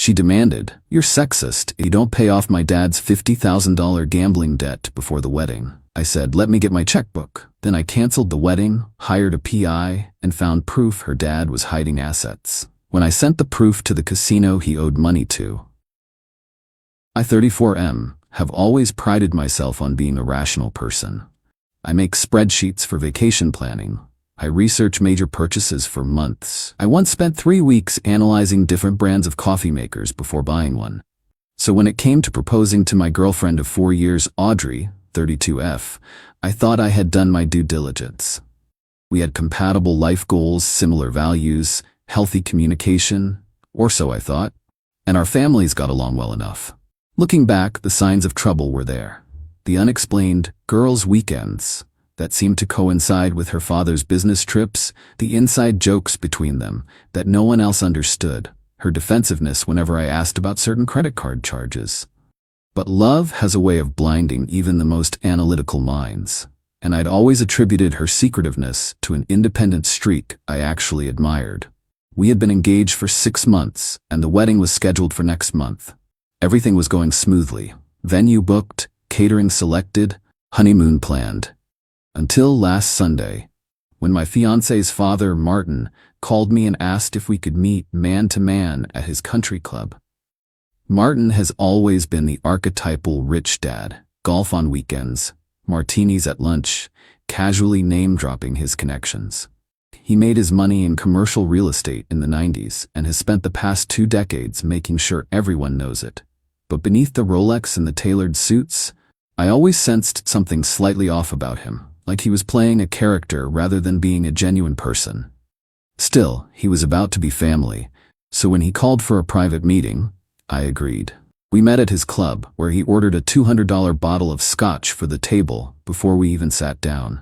She demanded, "You're sexist. You don't pay off my dad's $50,000 gambling debt before the wedding." I said, "Let me get my checkbook." Then I canceled the wedding, hired a PI, and found proof her dad was hiding assets. When I sent the proof to the casino he owed money to. I, 34M, have always prided myself on being a rational person. I make spreadsheets for vacation planning. I research major purchases for months. I once spent 3 weeks analyzing different brands of coffee makers before buying one. So when it came to proposing to my girlfriend of 4 years, Audrey, 32F, I thought I had done my due diligence. We had compatible life goals, similar values, healthy communication, or so I thought, and our families got along well enough. Looking back, the signs of trouble were there. The unexplained girls' weekends that seemed to coincide with her father's business trips, the inside jokes between them that no one else understood, her defensiveness whenever I asked about certain credit card charges. But love has a way of blinding even the most analytical minds, and I'd always attributed her secretiveness to an independent streak I actually admired. We had been engaged for 6 months, and the wedding was scheduled for next month. Everything was going smoothly. Venue booked, catering selected, honeymoon planned. Until last Sunday, when my fiancé's father, Martin, called me and asked if we could meet man-to-man at his country club. Martin has always been the archetypal rich dad, golf on weekends, martinis at lunch, casually name-dropping his connections. He made his money in commercial real estate in the 90s and has spent the past 2 decades making sure everyone knows it. But beneath the Rolex and the tailored suits, I always sensed something slightly off about him, like he was playing a character rather than being a genuine person. Still, he was about to be family, so when he called for a private meeting, I agreed. We met at his club, where he ordered a $200 bottle of scotch for the table before we even sat down.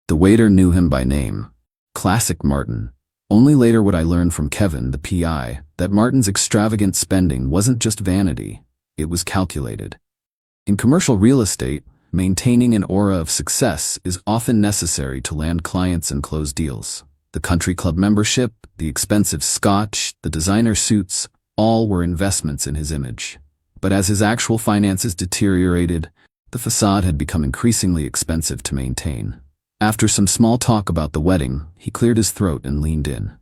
The waiter knew him by name. Classic Martin. Only later would I learn from Kevin, the PI, that Martin's extravagant spending wasn't just vanity, it was calculated. In commercial real estate, maintaining an aura of success is often necessary to land clients and close deals. The country club membership, the expensive scotch, the designer suits, all were investments in his image. But as his actual finances deteriorated, the facade had become increasingly expensive to maintain. After some small talk about the wedding, he cleared his throat and leaned in.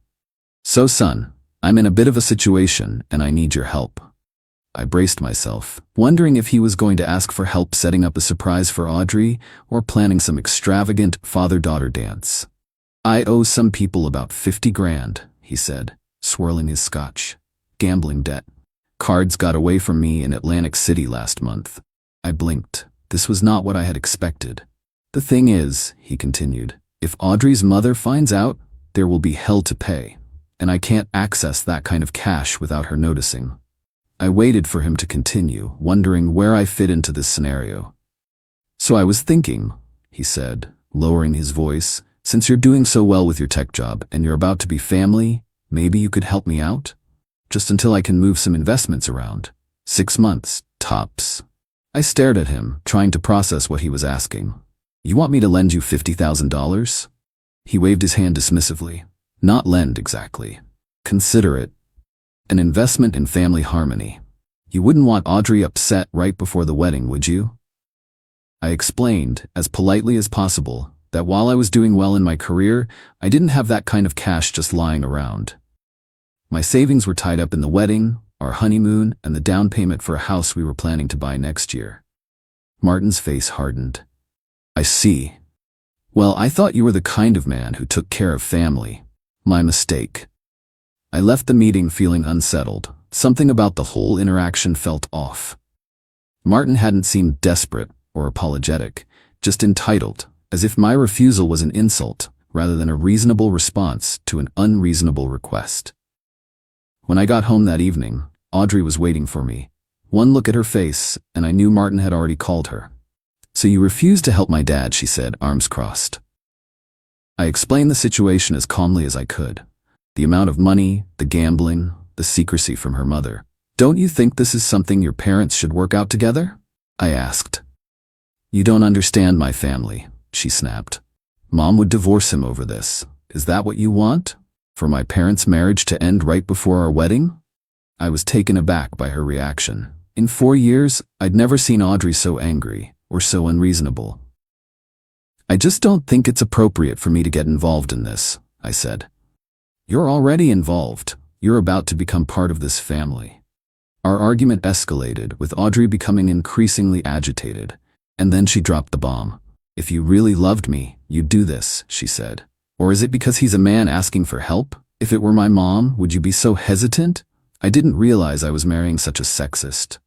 "So son, I'm in a bit of a situation and I need your help." I braced myself, wondering if he was going to ask for help setting up a surprise for Audrey or planning some extravagant father-daughter dance. "I owe some people about 50 grand, he said, swirling his scotch. "Gambling debt. Cards got away from me in Atlantic City last month." I blinked. This was not what I had expected. "The thing is," he continued, "if Audrey's mother finds out, there will be hell to pay, and I can't access that kind of cash without her noticing." I waited for him to continue, wondering where I fit into this scenario. "So I was thinking," he said, lowering his voice, "since you're doing so well with your tech job and you're about to be family, maybe you could help me out? Just until I can move some investments around. 6 months, tops." I stared at him, trying to process what he was asking. "You want me to lend you $50,000? He waved his hand dismissively. "Not lend exactly. Consider it an investment in family harmony. You wouldn't want Audrey upset right before the wedding, would you?" I explained, as politely as possible, that while I was doing well in my career, I didn't have that kind of cash just lying around. My savings were tied up in the wedding, our honeymoon, and the down payment for a house we were planning to buy next year. Martin's face hardened. "I see. Well, I thought you were the kind of man who took care of family. My mistake." I left the meeting feeling unsettled. Something about the whole interaction felt off. Martin hadn't seemed desperate or apologetic, just entitled, as if my refusal was an insult rather than a reasonable response to an unreasonable request. When I got home that evening, Audrey was waiting for me. One look at her face, and I knew Martin had already called her. "So you refused to help my dad," she said, arms crossed. I explained the situation as calmly as I could. The amount of money, the gambling, the secrecy from her mother. "Don't you think this is something your parents should work out together?" I asked. "You don't understand my family," she snapped. "Mom would divorce him over this. Is that what you want? For my parents' marriage to end right before our wedding?" I was taken aback by her reaction. In 4 years, I'd never seen Audrey so angry or so unreasonable. "I just don't think it's appropriate for me to get involved in this," I said. "You're already involved. You're about to become part of this family." Our argument escalated, with Audrey becoming increasingly agitated, and then she dropped the bomb. "If you really loved me, you'd do this," she said. "Or is it because he's a man asking for help? If it were my mom, would you be so hesitant?" I didn't realize I was marrying such a sexist.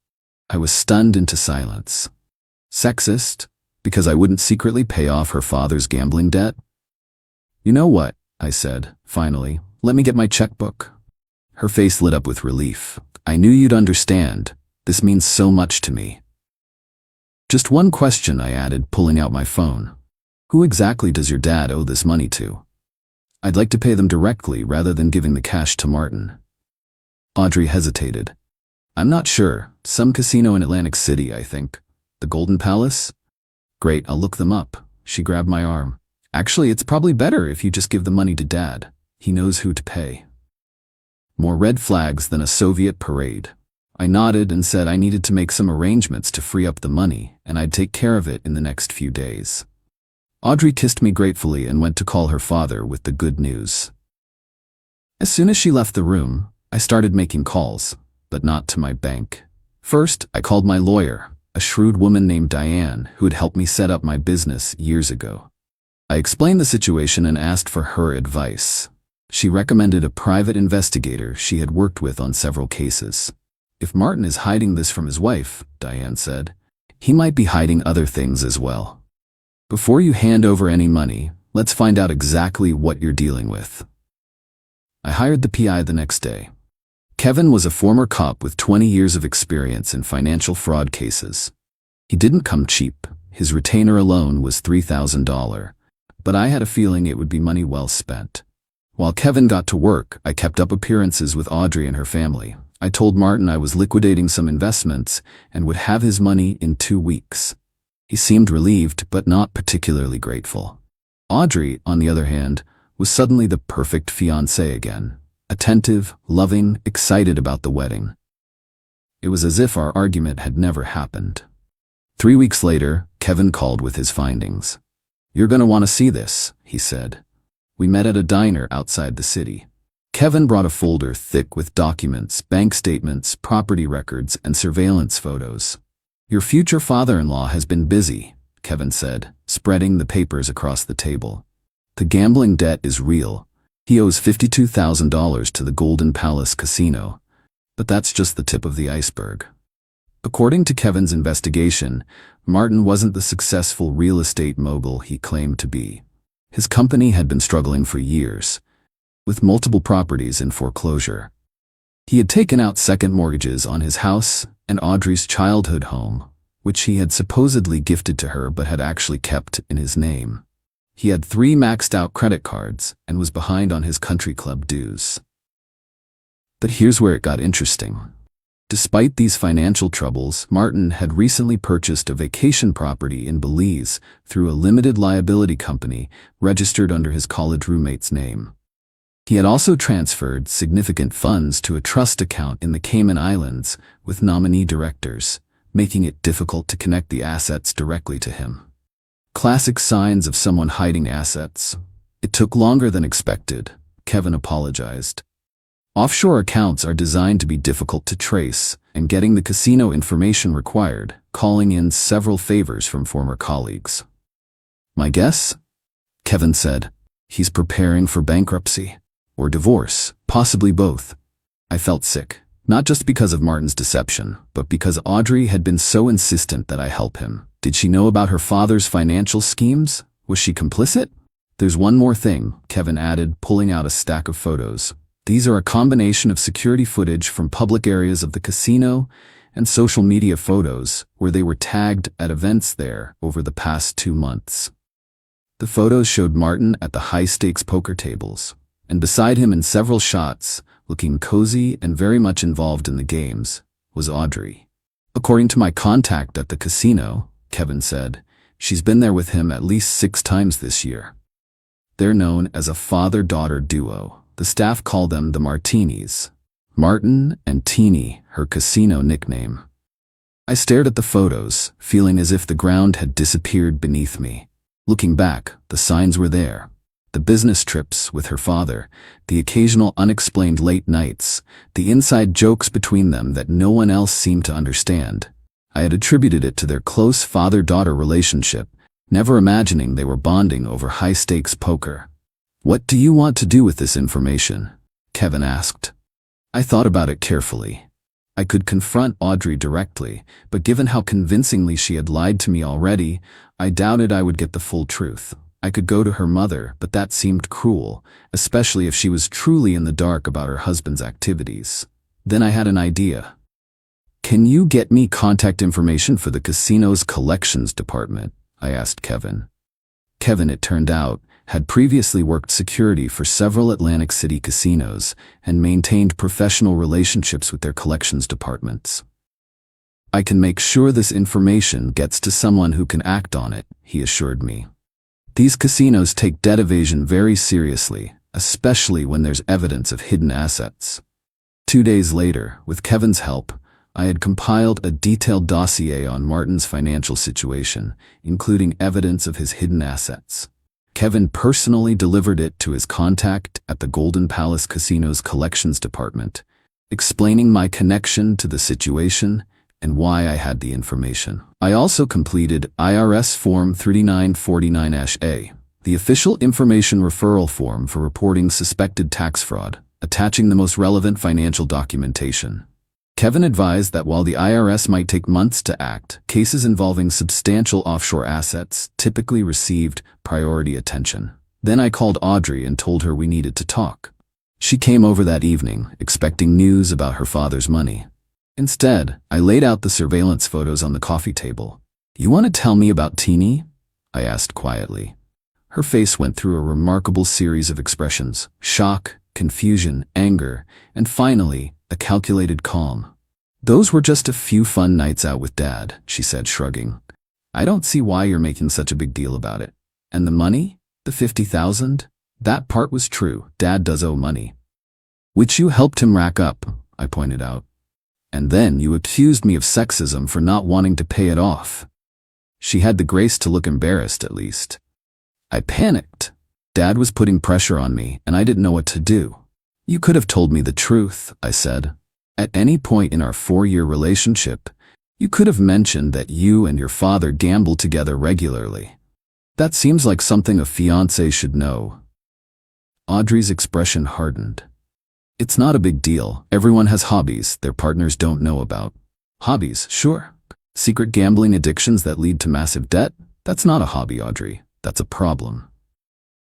I was stunned into silence. Sexist? Because I wouldn't secretly pay off her father's gambling debt? "You know what?" I said, finally. "Let me get my checkbook." Her face lit up with relief. "I knew you'd understand. This means so much to me." "Just one question," I added, pulling out my phone. "Who exactly does your dad owe this money to? I'd like to pay them directly rather than giving the cash to Martin." Audrey hesitated. "I'm not sure. Some casino in Atlantic City, I think. The Golden Palace?" "Great, I'll look them up." She grabbed my arm. "Actually, it's probably better if you just give the money to Dad. He knows who to pay." More red flags than a Soviet parade. I nodded and said I needed to make some arrangements to free up the money, and I'd take care of it in the next few days. Audrey kissed me gratefully and went to call her father with the good news. As soon as she left the room, I started making calls, but not to my bank. First, I called my lawyer, a shrewd woman named Diane who had helped me set up my business years ago. I explained the situation and asked for her advice. She recommended a private investigator she had worked with on several cases. "If Martin is hiding this from his wife," Diane said, "he might be hiding other things as well. Before you hand over any money, let's find out exactly what you're dealing with." I hired the PI the next day. Kevin was a former cop with 20 years of experience in financial fraud cases. He didn't come cheap. His retainer alone was $3,000, but I had a feeling it would be money well spent. While Kevin got to work, I kept up appearances with Audrey and her family. I told Martin I was liquidating some investments and would have his money in 2 weeks. He seemed relieved, but not particularly grateful. Audrey, on the other hand, was suddenly the perfect fiancée again. Attentive, loving, excited about the wedding. It was as if our argument had never happened. 3 weeks later, Kevin called with his findings. "You're going to want to see this," he said. We met at a diner outside the city. Kevin brought a folder thick with documents, bank statements, property records, and surveillance photos. "Your future father-in-law has been busy," Kevin said, spreading the papers across the table. "The gambling debt is real. He owes $52,000 to the Golden Palace Casino. But that's just the tip of the iceberg." According to Kevin's investigation, Martin wasn't the successful real estate mogul he claimed to be. His company had been struggling for years, with multiple properties in foreclosure. He had taken out second mortgages on his house and Audrey's childhood home, which he had supposedly gifted to her but had actually kept in his name. He had 3 maxed-out credit cards and was behind on his country club dues. But here's where it got interesting. Despite these financial troubles, Martin had recently purchased a vacation property in Belize through a limited liability company registered under his college roommate's name. He had also transferred significant funds to a trust account in the Cayman Islands with nominee directors, making it difficult to connect the assets directly to him. Classic signs of someone hiding assets. "It took longer than expected," Kevin apologized. "Offshore accounts are designed to be difficult to trace, and getting the casino information required, calling in several favors from former colleagues." "My guess?" Kevin said. "He's preparing for bankruptcy. Or divorce, possibly both." I felt sick, not just because of Martin's deception, but because Audrey had been so insistent that I help him. Did she know about her father's financial schemes? Was she complicit? "There's one more thing," Kevin added, pulling out a stack of photos. "These are a combination of security footage from public areas of the casino and social media photos where they were tagged at events there over the past 2 months. The photos showed Martin at the high-stakes poker tables, and beside him in several shots, looking cozy and very much involved in the games, was Audrey. According to my contact at the casino, Kevin said, she's been there with him at least 6 times this year. They're known as a father-daughter duo. The staff call them the Martinis. Martin and Teeny, her casino nickname. I stared at the photos, feeling as if the ground had disappeared beneath me. Looking back, the signs were there. The business trips with her father, the occasional unexplained late nights, the inside jokes between them that no one else seemed to understand. I had attributed it to their close father-daughter relationship, never imagining they were bonding over high-stakes poker. "What do you want to do with this information?" Kevin asked. I thought about it carefully. I could confront Audrey directly, but given how convincingly she had lied to me already, I doubted I would get the full truth. I could go to her mother, but that seemed cruel, especially if she was truly in the dark about her husband's activities. Then I had an idea. "Can you get me contact information for the casino's collections department?" I asked Kevin. Kevin, it turned out, had previously worked security for several Atlantic City casinos and maintained professional relationships with their collections departments. "I can make sure this information gets to someone who can act on it," he assured me. These casinos take debt evasion very seriously, especially when there's evidence of hidden assets. 2 days later, with Kevin's help, I had compiled a detailed dossier on Martin's financial situation, including evidence of his hidden assets. Kevin personally delivered it to his contact at the Golden Palace Casino's collections department, explaining my connection to the situation and why I had the information. I also completed IRS Form 3949-A, the official information referral form for reporting suspected tax fraud, attaching the most relevant financial documentation. Kevin advised that while the IRS might take months to act, cases involving substantial offshore assets typically received priority attention. Then I called Audrey and told her we needed to talk. She came over that evening, expecting news about her father's money. Instead, I laid out the surveillance photos on the coffee table. "You want to tell me about Teeny?" I asked quietly. Her face went through a remarkable series of expressions: shock, confusion, anger, and finally, a calculated calm. "Those were just a few fun nights out with Dad," she said, shrugging. "I don't see why you're making such a big deal about it. And the money? The 50,000? That part was true. Dad does owe money. Which you helped him rack up," I pointed out. "And then you accused me of sexism for not wanting to pay it off." She had the grace to look embarrassed, at least. I panicked. Dad was putting pressure on me, and I didn't know what to do. "You could have told me the truth," I said. "At any point in our 4-year relationship, you could have mentioned that you and your father gambled together regularly. That seems like something a fiancé should know." Audrey's expression hardened. "It's not a big deal. Everyone has hobbies their partners don't know about." "Hobbies, sure. Secret gambling addictions that lead to massive debt? That's not a hobby, Audrey. That's a problem."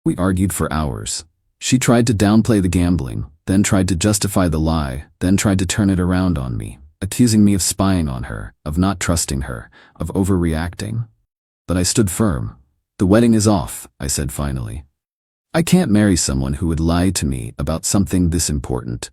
We argued for hours. She tried to downplay the gambling, then tried to justify the lie, then tried to turn it around on me, accusing me of spying on her, of not trusting her, of overreacting. But I stood firm. "The wedding is off," I said finally. "I can't marry someone who would lie to me about something this important."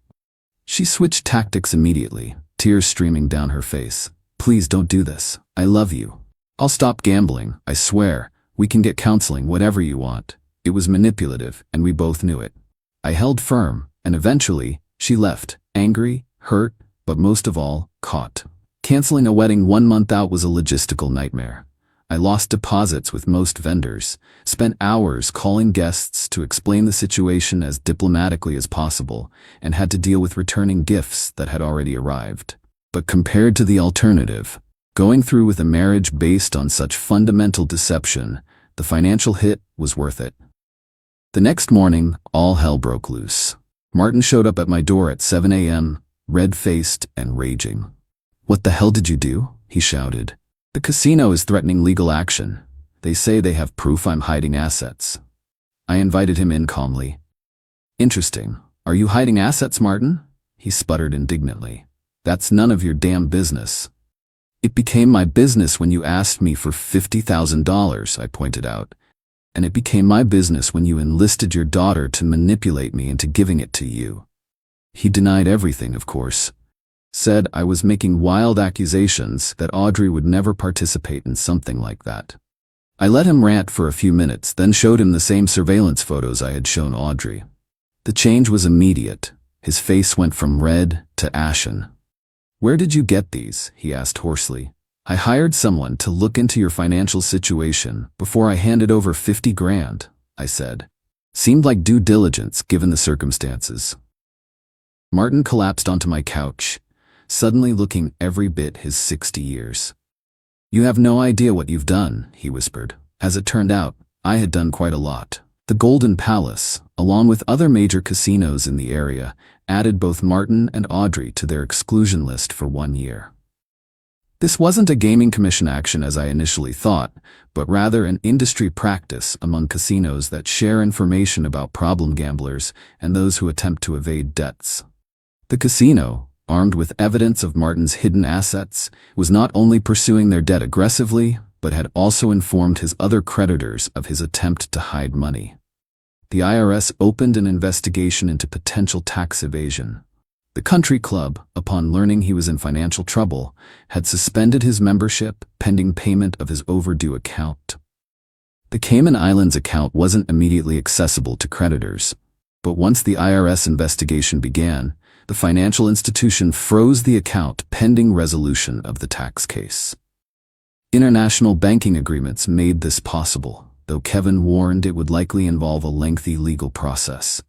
She switched tactics immediately, tears streaming down her face. "Please don't do this. I love you. I'll stop gambling, I swear. We can get counseling, whatever you want." It was manipulative, and we both knew it. I held firm, and eventually, she left, angry, hurt, but most of all, caught. Canceling a wedding 1 month out was a logistical nightmare. I lost deposits with most vendors, spent hours calling guests to explain the situation as diplomatically as possible, and had to deal with returning gifts that had already arrived. But compared to the alternative, going through with a marriage based on such fundamental deception, the financial hit was worth it. The next morning, all hell broke loose. Martin showed up at my door at 7 a.m., red-faced and raging. "What the hell did you do?" he shouted. "The casino is threatening legal action. They say they have proof I'm hiding assets." I invited him in calmly. "Interesting. Are you hiding assets, Martin?" He sputtered indignantly. "That's none of your damn business." "It became my business when you asked me for $50,000, I pointed out. "And it became my business when you enlisted your daughter to manipulate me into giving it to you." He denied everything, of course. Said I was making wild accusations, that Audrey would never participate in something like that. I let him rant for a few minutes, then showed him the same surveillance photos I had shown Audrey. The change was immediate. His face went from red to ashen. "Where did you get these?" he asked hoarsely. "I hired someone to look into your financial situation before I handed over 50 grand, I said. Seemed like due diligence given the circumstances. Martin collapsed onto my couch, suddenly looking every bit his 60 years. "You have no idea what you've done," he whispered. As it turned out, I had done quite a lot. The Golden Palace, along with other major casinos in the area, added both Martin and Audrey to their exclusion list for 1 year. This wasn't a gaming commission action as I initially thought, but rather an industry practice among casinos that share information about problem gamblers and those who attempt to evade debts. The casino, armed with evidence of Martin's hidden assets, was not only pursuing their debt aggressively, but had also informed his other creditors of his attempt to hide money. The IRS opened an investigation into potential tax evasion. The country club, upon learning he was in financial trouble, had suspended his membership pending payment of his overdue account. The Cayman Islands account wasn't immediately accessible to creditors, but once the IRS investigation began, the financial institution froze the account pending resolution of the tax case. International banking agreements made this possible, though Kevin warned it would likely involve a lengthy legal process.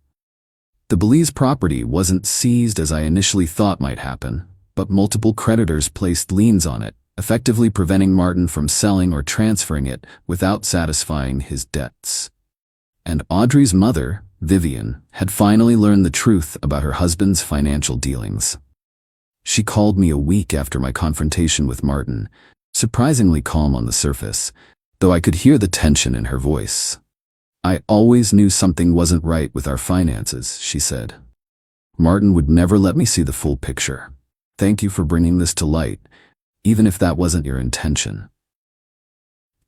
The Belize property wasn't seized as I initially thought might happen, but multiple creditors placed liens on it, effectively preventing Martin from selling or transferring it without satisfying his debts. And Audrey's mother, Vivian, had finally learned the truth about her husband's financial dealings. She called me a week after my confrontation with Martin, surprisingly calm on the surface, though I could hear the tension in her voice. "I always knew something wasn't right with our finances," she said. "Martin would never let me see the full picture. Thank you for bringing this to light, even if that wasn't your intention."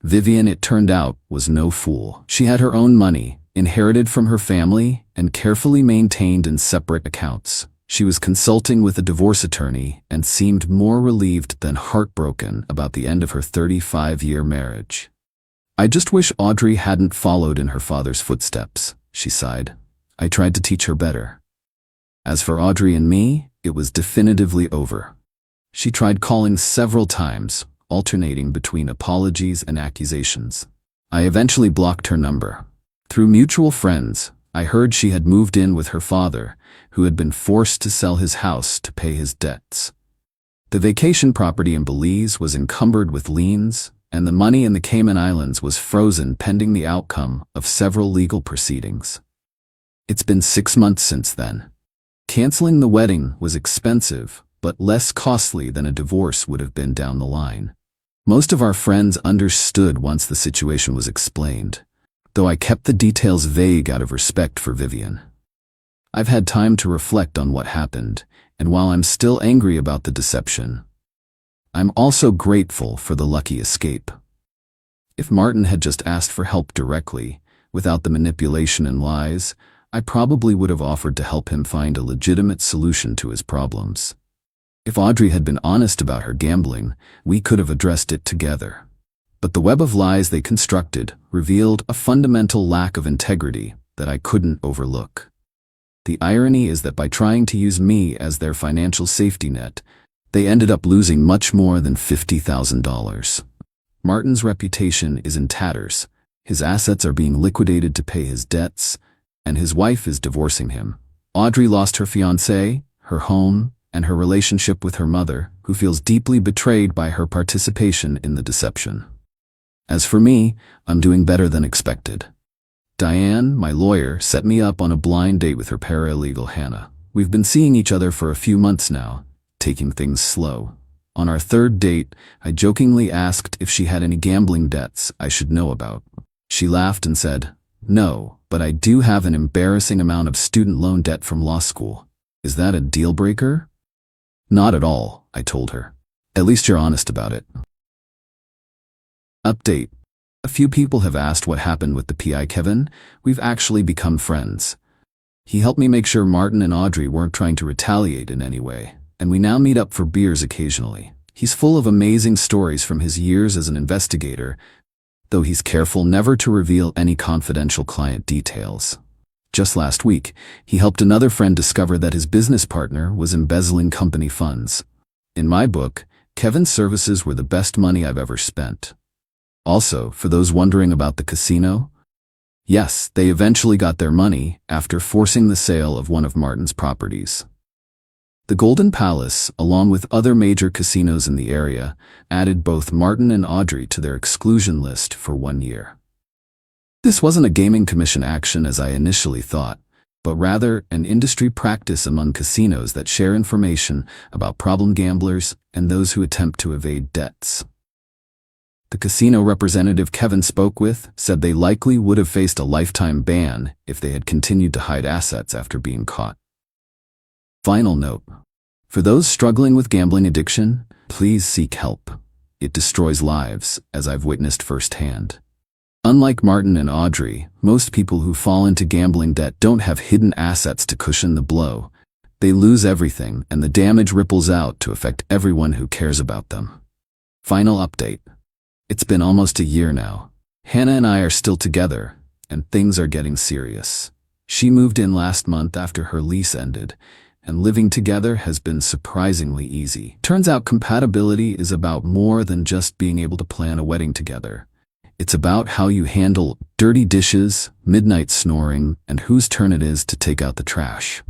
Vivian, it turned out, was no fool. She had her own money, inherited from her family, and carefully maintained in separate accounts. She was consulting with a divorce attorney and seemed more relieved than heartbroken about the end of her 35-year marriage. "I just wish Audrey hadn't followed in her father's footsteps," she sighed. "I tried to teach her better." As for Audrey and me, it was definitively over. She tried calling several times, alternating between apologies and accusations. I eventually blocked her number. Through mutual friends, I heard she had moved in with her father, who had been forced to sell his house to pay his debts. The vacation property in Belize was encumbered with liens, and the money in the Cayman Islands was frozen pending the outcome of several legal proceedings. It's been 6 months since then. Canceling the wedding was expensive, but less costly than a divorce would have been down the line. Most of our friends understood once the situation was explained, though I kept the details vague out of respect for Vivian. I've had time to reflect on what happened, and while I'm still angry about the deception, I'm also grateful for the lucky escape. If Martin had just asked for help directly, without the manipulation and lies, I probably would have offered to help him find a legitimate solution to his problems. If Audrey had been honest about her gambling, we could have addressed it together. But the web of lies they constructed revealed a fundamental lack of integrity that I couldn't overlook. The irony is that by trying to use me as their financial safety net, they ended up losing much more than $50,000. Martin's reputation is in tatters, his assets are being liquidated to pay his debts, and his wife is divorcing him. Audrey lost her fiancé, her home, and her relationship with her mother, who feels deeply betrayed by her participation in the deception. As for me, I'm doing better than expected. Diane, my lawyer, set me up on a blind date with her paralegal Hannah. We've been seeing each other for a few months now, taking things slow. On our third date, I jokingly asked if she had any gambling debts I should know about. She laughed and said, "No, but I do have an embarrassing amount of student loan debt from law school. Is that a deal breaker?" "Not at all," I told her. "At least you're honest about it." Update. A few people have asked what happened with the PI Kevin. We've actually become friends. He helped me make sure Martin and Audrey weren't trying to retaliate in any way, and we now meet up for beers occasionally. He's full of amazing stories from his years as an investigator, though he's careful never to reveal any confidential client details. Just last week, he helped another friend discover that his business partner was embezzling company funds. In my book, Kevin's services were the best money I've ever spent. Also, for those wondering about the casino, yes, they eventually got their money after forcing the sale of one of Martin's properties. The Golden Palace, along with other major casinos in the area, added both Martin and Audrey to their exclusion list for 1 year. This wasn't a gaming commission action as I initially thought, but rather an industry practice among casinos that share information about problem gamblers and those who attempt to evade debts. The casino representative Kevin spoke with said they likely would have faced a lifetime ban if they had continued to hide assets after being caught. Final note. For those struggling with gambling addiction, please seek help. It destroys lives, as I've witnessed firsthand. Unlike Martin and Audrey, most people who fall into gambling debt don't have hidden assets to cushion the blow. They lose everything, and the damage ripples out to affect everyone who cares about them. Final update. It's been almost a year now. Hannah and I are still together, and things are getting serious. She moved in last month after her lease ended, and living together has been surprisingly easy. Turns out compatibility is about more than just being able to plan a wedding together. It's about how you handle dirty dishes, midnight snoring, and whose turn it is to take out the trash.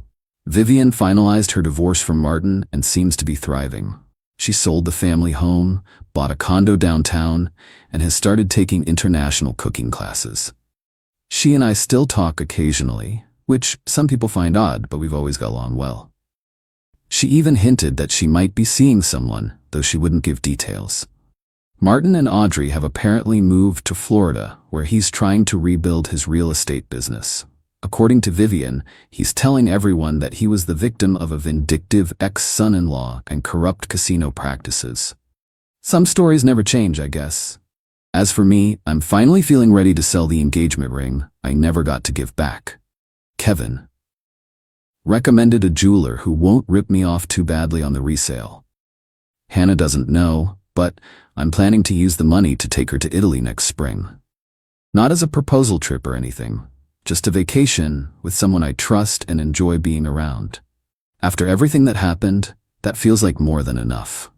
Vivian finalized her divorce from Martin and seems to be thriving. She sold the family home, bought a condo downtown, and has started taking international cooking classes. She and I still talk occasionally, which some people find odd, but we've always got along well. She even hinted that she might be seeing someone, though she wouldn't give details. Martin and Audrey have apparently moved to Florida, where he's trying to rebuild his real estate business. According to Vivian, he's telling everyone that he was the victim of a vindictive ex-son-in-law and corrupt casino practices. Some stories never change, I guess. As for me, I'm finally feeling ready to sell the engagement ring I never got to give back. Kevin. Recommended a jeweler who won't rip me off too badly on the resale. Hannah doesn't know, but I'm planning to use the money to take her to Italy next spring. Not as a proposal trip or anything, just a vacation with someone I trust and enjoy being around. After everything that happened, that feels like more than enough.